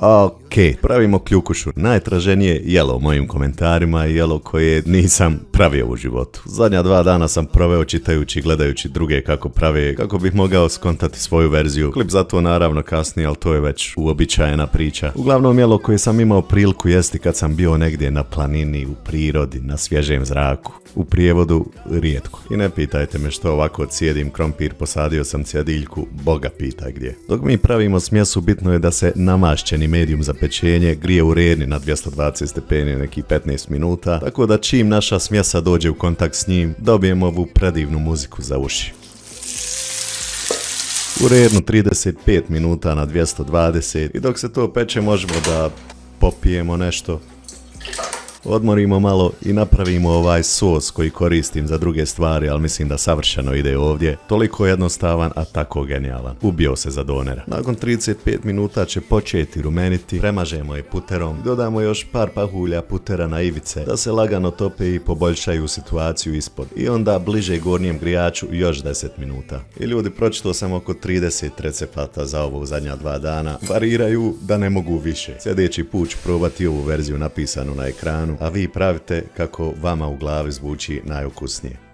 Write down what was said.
Ok, pravimo kljukušu. Najtraženije jelo u mojim komentarima je jelo koje nisam pravio u životu. Zadnja 2 dana sam proveo čitajući i gledajući druge kako prave, kako bih mogao skontati svoju verziju. Klip za to naravno kasnije, ali to je već uobičajena priča. Uglavnom jelo koje sam imao priliku jesti kad sam bio negdje na planini, u prirodi, na svježem zraku. U prijevodu rijetko. I ne pitajte me što ovako cijedim krompir, posadio sam cjediljku, Boga pitaj gdje. Dok mi pravimo smjesu, bitno je da se namašćeni medijum za pečenje grije u redni na 220 stepeni nekih 15 minuta, tako da čim naša smjesa dođe u kontakt s njim, dobijemo ovu predivnu muziku za uši. U rednu 35 minuta na 220 i dok se to peče možemo da popijemo nešto, odmorimo malo i napravimo ovaj sos koji koristim za druge stvari, ali mislim da savršeno ide ovdje. Toliko jednostavan, a tako genijalan. Ubio se za donera. Nakon 35 minuta će početi rumeniti, premažemo je puterom, dodamo još par pahulja putera na ivice, da se lagano tope i poboljšaju situaciju ispod. I onda bliže gornjem grijaču još 10 minuta. I ljudi, pročitao sam oko 30 recepata za ovo u zadnja 2 dana. Variraju da ne mogu više. Sljedeći put ću probati ovu verziju napisanu na ekranu, a vi pravite kako vama u glavi zvuči najukusnije.